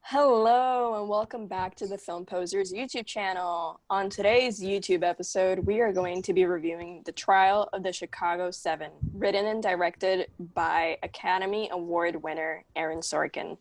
Hello and welcome back to the Film Posers YouTube channel. On today's YouTube episode, we are going to be reviewing The Trial of the Chicago 7, written and directed by Academy Award winner Aaron Sorkin.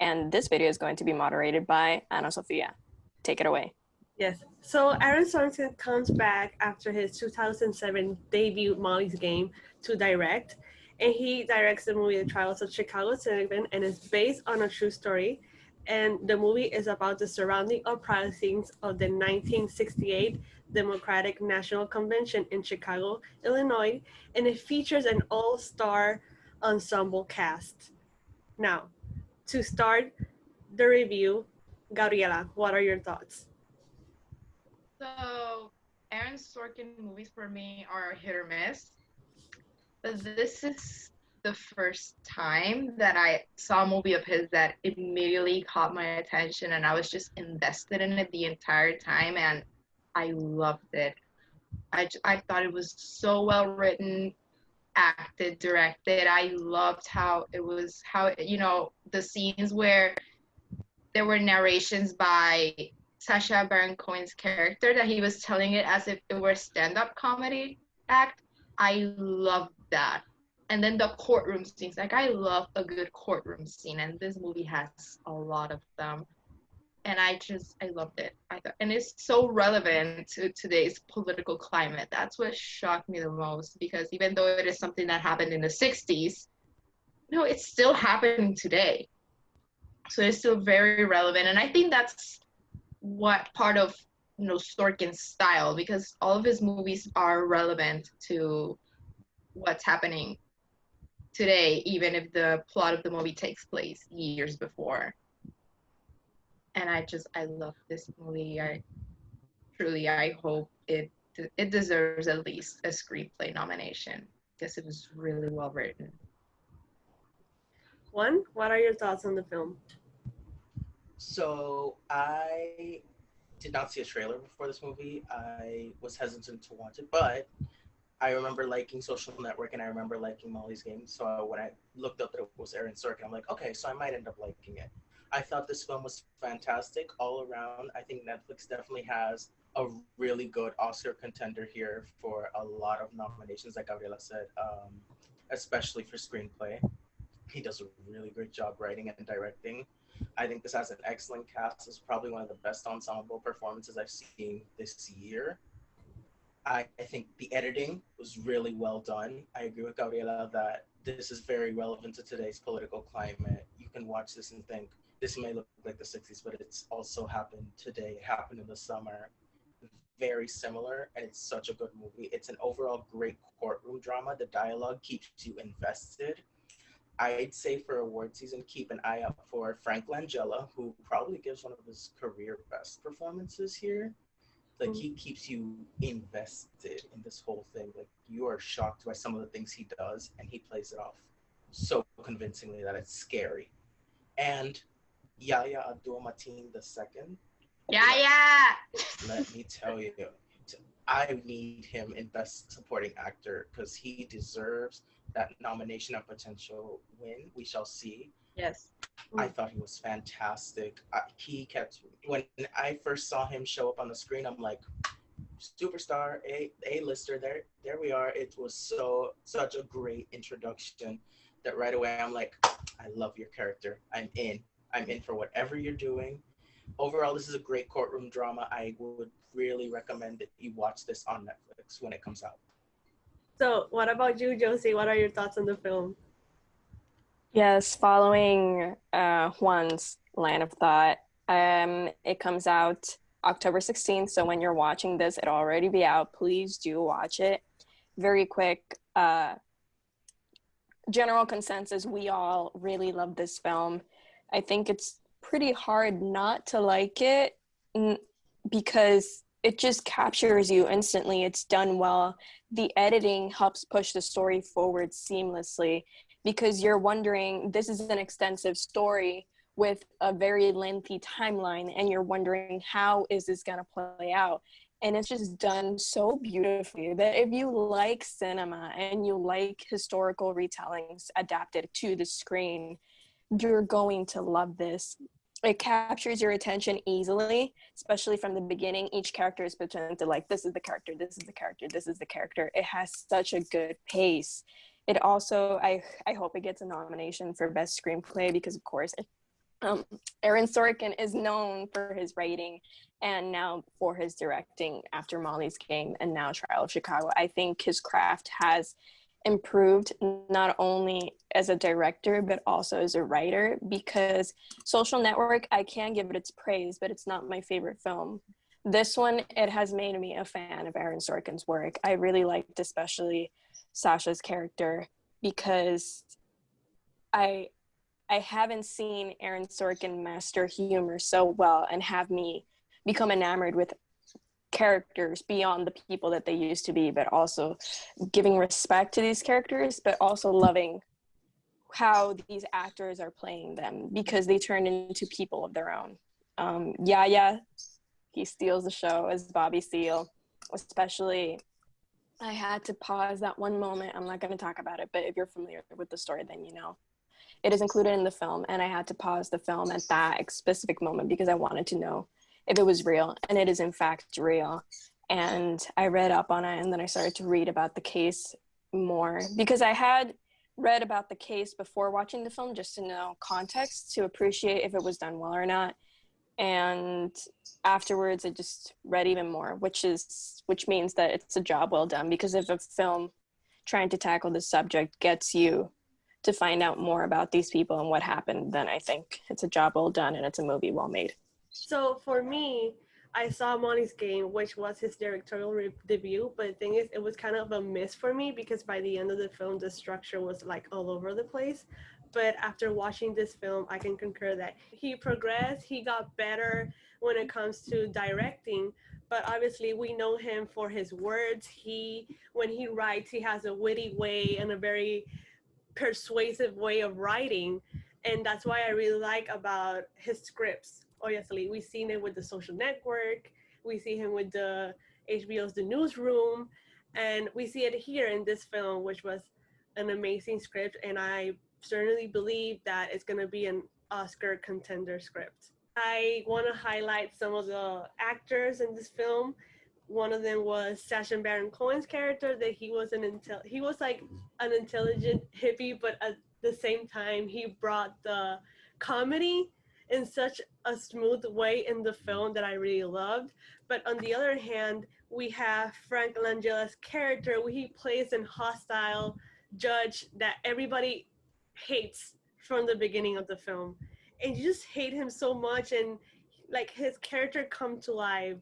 And this video is going to be moderated by Ana Sofia. Take it away. Yes. So Aaron Sorkin comes back after his 2007 debut Molly's Game to direct, and he directs the movie The Trials of Chicago 7, and it's based on a true story. And the movie is about the surrounding uprisings of the 1968 Democratic National Convention in Chicago, Illinois, and it features an all-star ensemble cast. Now, to start the review, Gabriela, what are your thoughts? So, Aaron Sorkin movies for me are hit or miss. But this is the first time that I saw a movie of his that immediately caught my attention, and I was just invested in it the entire time, and I loved it. I thought it was so well written, acted, directed. I loved how the scenes where there were narrations by Sacha Baron Cohen's character that he was telling it as if it were a stand-up comedy act. I loved that. And then the courtroom scenes, like I love a good courtroom scene, and this movie has a lot of them. And I loved it. And it's so relevant to today's political climate. That's what shocked me the most, because even though it is something that happened in the 60s, it's still happening today. So it's still very relevant. And I think that's what part of Sorkin's style, because all of his movies are relevant to what's happening today, even if the plot of the movie takes place years before. And I love this movie. I hope it deserves at least a screenplay nomination, because it was really well written. Juan, what are your thoughts on the film? So I did not see a trailer before this movie. I was hesitant to watch it, but I remember liking Social Network and I remember liking Molly's Game. So when I looked up that it was Aaron Sorkin, I'm like, okay, so I might end up liking it. I thought this film was fantastic all around. I think Netflix definitely has a really good Oscar contender here for a lot of nominations, like Gabriela said, especially for screenplay. He does a really great job writing and directing. I think this has an excellent cast. It's probably one of the best ensemble performances I've seen this year. I think the editing was really well done. I agree with Gabriela that this is very relevant to today's political climate. You can watch this and think, this may look like the 60s, but it's also happened today. It happened in the summer. Very similar, and it's such a good movie. It's an overall great courtroom drama. The dialogue keeps you invested. I'd say for award season, keep an eye out for Frank Langella, who probably gives one of his career best performances here. Like, he keeps you invested in this whole thing. Like, you are shocked by some of the things he does, and he plays it off so convincingly that it's scary. And Yahya Abdul-Mateen II. Let me tell you, I need him in Best Supporting Actor because he deserves that nomination and potential win. We shall see. Yes. I thought he was fantastic. When I first saw him show up on the screen, I'm like, superstar, A-lister, there we are. It was such a great introduction that right away I'm like, I love your character. I'm in for whatever you're doing. Overall, this is a great courtroom drama. I would really recommend that you watch this on Netflix when it comes out. So what about you, Josie? What are your thoughts on the film? Yes, following Juan's line of thought, it comes out October 16th, so when you're watching this, it'll already be out. Please do watch it. Very quick, general consensus, we all really love this film. I think it's pretty hard not to like it because it just captures you instantly. It's done well. The editing helps push the story forward seamlessly because you're wondering, this is an extensive story with a very lengthy timeline, and you're wondering, how is this gonna play out? And it's just done so beautifully that if you like cinema and you like historical retellings adapted to the screen, you're going to love this. it captures your attention easily, especially from the beginning. Each character is presented like, this is the character, this is the character, this is the character. It has such a good pace. It also, I hope it gets a nomination for Best Screenplay because, of course, Aaron Sorkin is known for his writing and now for his directing after Molly's Game and now Trial of Chicago. I think his craft has improved not only as a director but also as a writer, because Social Network, I can give it its praise, but it's not my favorite film. This one, it has made me a fan of Aaron Sorkin's work. I really liked especially Sasha's character because I haven't seen Aaron Sorkin master humor so well and have me become enamored with characters beyond the people that they used to be, but also giving respect to these characters, but also loving how these actors are playing them because they turn into people of their own. Yaya, he steals the show as Bobby Seale, especially. I had to pause that one moment. I'm not going to talk about it, but if you're familiar with the story, then you know. It is included in the film, and I had to pause the film at that specific moment because I wanted to know if it was real, and it is in fact real. And I read up on it, and then I started to read about the case more because I had read about the case before watching the film just to know context, to appreciate if it was done well or not. And afterwards I just read even more, which means that it's a job well done, because if a film trying to tackle this subject gets you to find out more about these people and what happened, then I think it's a job well done and it's a movie well made. So for me, I saw Molly's Game, which was his directorial debut, but the thing is, it was kind of a miss for me because by the end of the film, the structure was like all over the place. But after watching this film, I can concur that he progressed, he got better when it comes to directing. But obviously, we know him for his words. When he writes, he has a witty way and a very persuasive way of writing. And that's why I really like about his scripts. Obviously, we've seen it with The Social Network. We see him with the HBO's The Newsroom. And we see it here in this film, which was an amazing script. And I certainly believe that it's going to be an Oscar contender script. I want to highlight some of the actors in this film. One of them was Sacha Baron Cohen's character, that he was like an intelligent hippie, but at the same time, he brought the comedy in such a smooth way in the film that I really loved. But on the other hand, we have Frank Langella's character, where he plays an hostile judge that everybody hates from the beginning of the film. And you just hate him so much, and like his character come to life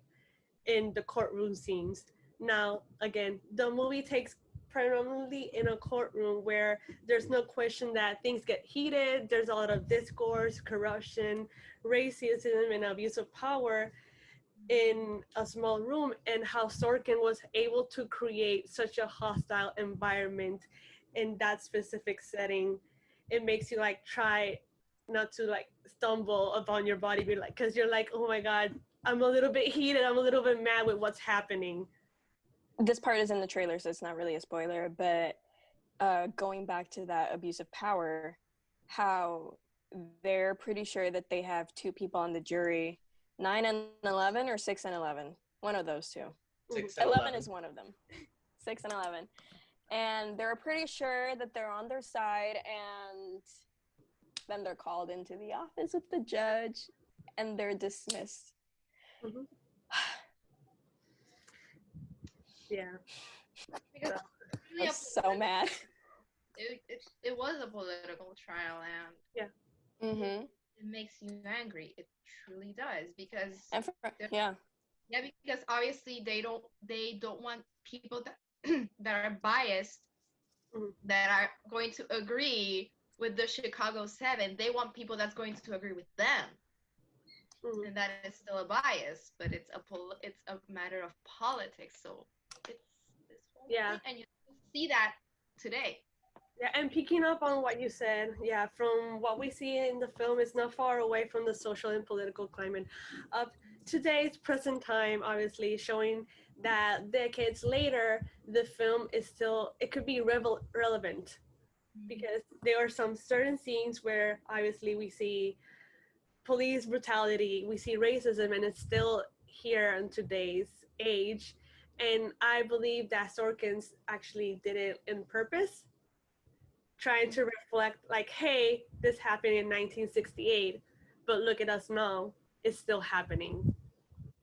in the courtroom scenes. Now, again, the movie takes primarily in a courtroom where there's no question that things get heated. There's a lot of discourse, corruption, racism, and abuse of power in a small room, and how Sorkin was able to create such a hostile environment in that specific setting. It makes you like try not to like stumble upon your body, because you're like, oh my God, I'm a little bit heated. I'm a little bit mad with what's happening. This part is in the trailer, so it's not really a spoiler, but going back to that abuse of power, how they're pretty sure that they have two people on the jury, 9 and 11 or 6 and 11, one of those two. 6 and 11 is one of them. 6 and 11. And they're pretty sure that they're on their side, and then they're called into the office with the judge and they're dismissed. Mm-hmm. Yeah. Because I'm so mad. It was a political trial, and yeah, mm-hmm. It makes you angry. It truly does, because because obviously they don't want people that that are biased, mm-hmm. that are going to agree with the Chicago 7. They want people that's going to agree with them. Mm-hmm. And that is still a bias, but it's a matter of politics. So it's this whole thing, and you see that today. Yeah, and picking up on what you said, from what we see in the film, it's not far away from the social and political climate of today's present time, obviously showing that decades later, the film is still, it could be relevant, because there are some certain scenes where obviously we see police brutality, we see racism, and it's still here in today's age. And I believe that Sorkins actually did it in purpose, trying to reflect, like, hey, this happened in 1968, but look at us now, it's still happening.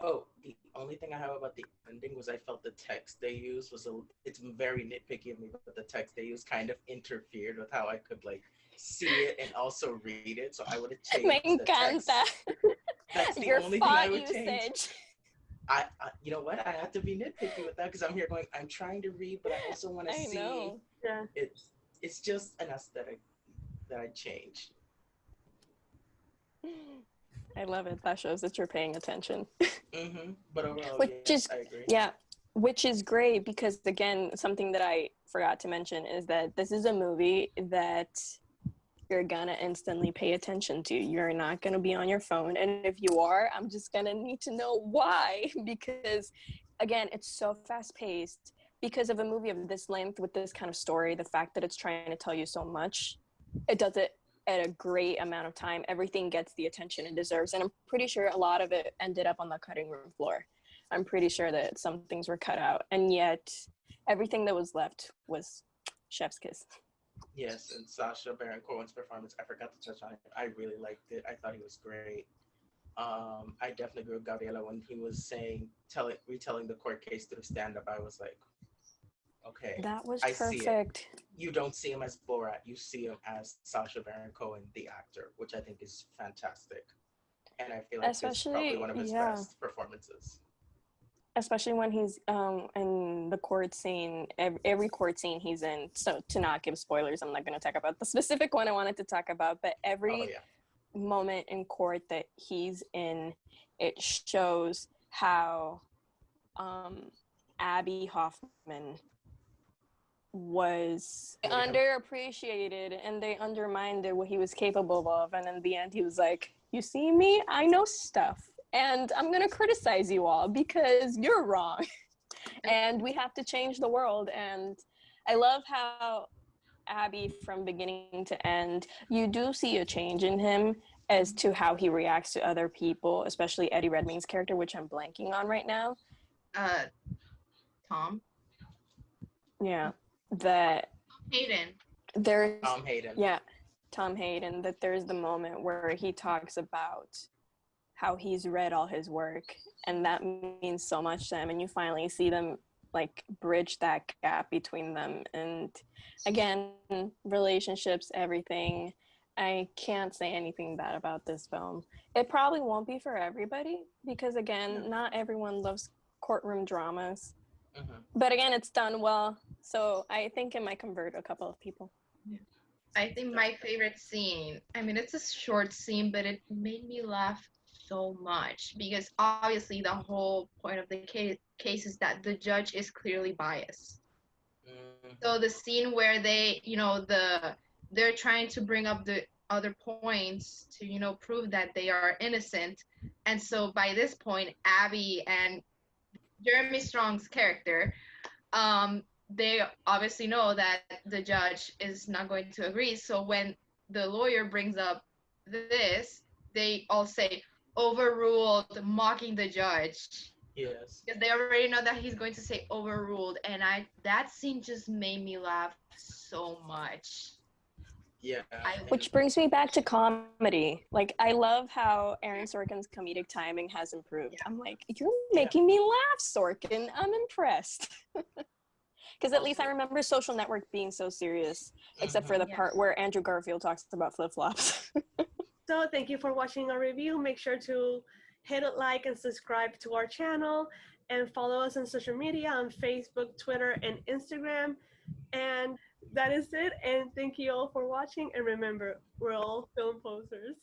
Oh, the only thing I have about the ending was I felt the text they used it's very nitpicky of me, but the text they used kind of interfered with how I could like see it and also read it. So I would have Me changed the text. encanta. That's the Your only thing I font would change. usage. I you know what? I have to be nitpicky with that because I'm here going. I'm trying to read, but I also want to I see. know. Yeah. It's just an aesthetic that I changed. I love it. That shows that you're paying attention. But overall, I agree. Yeah, which is great because again, something that I forgot to mention is that this is a movie that you're gonna instantly pay attention to. You're not gonna be on your phone, and if you are, I'm just gonna need to know why, because again, it's so fast paced. Because of a movie of this length with this kind of story, the fact that it's trying to tell you so much, it does it at a great amount of time. Everything gets the attention it deserves, and I'm pretty sure a lot of it ended up on the cutting room floor. I'm pretty sure that some things were cut out, and yet everything that was left was chef's kiss. Yes, and Sacha Baron Cohen's performance, I forgot to touch on it. I really liked it. I thought he was great. I definitely agree with Gabriela when he was retelling the court case through stand-up. I was like, okay, That was I see it. perfect. You don't see him as Borat. You see him as Sacha Baron Cohen, the actor, which I think is fantastic. And I feel like it's probably one of his best performances. Especially when he's in the court scene, every court scene he's in. So to not give spoilers, I'm not going to talk about the specific one I wanted to talk about, but every moment in court that he's in, it shows how Abby Hoffman was underappreciated and they undermined what he was capable of. And in the end, he was like, you see me? I know stuff. And I'm going to criticize you all because you're wrong. And we have to change the world. And I love how Abby, from beginning to end, you do see a change in him as to how he reacts to other people, especially Eddie Redmayne's character, which I'm blanking on right now. Tom? Yeah. That Hayden. There's Tom Hayden. Yeah, Tom Hayden, that there's the moment where he talks about how he's read all his work and that means so much to him, and you finally see them like bridge that gap between them. And again, relationships, everything. I can't say anything bad about this film. It probably won't be for everybody because again, not everyone loves courtroom dramas. But again, it's done well, so I think it might convert a couple of people. I think my favorite scene, I mean, it's a short scene, but it made me laugh so much because obviously the whole point of the case is that the judge is clearly biased. So the scene where they, they're trying to bring up the other points to, prove that they are innocent. And so by this point, Abby and Jeremy Strong's character, they obviously know that the judge is not going to agree. So when the lawyer brings up this, they all say, overruled, mocking the judge. Yes. Because they already know that he's going to say overruled. And that scene just made me laugh so much. Yeah. Which brings me back to comedy. Like, I love how Aaron Sorkin's comedic timing has improved. Yeah. I'm like, you're making me laugh, Sorkin. I'm impressed. Because at least I remember Social Network being so serious, except for the part where Andrew Garfield talks about flip-flops. So thank you for watching our review. Make sure to hit a like and subscribe to our channel and follow us on social media on Facebook, Twitter, and Instagram. And that is it. And thank you all for watching. And remember, we're all film posers.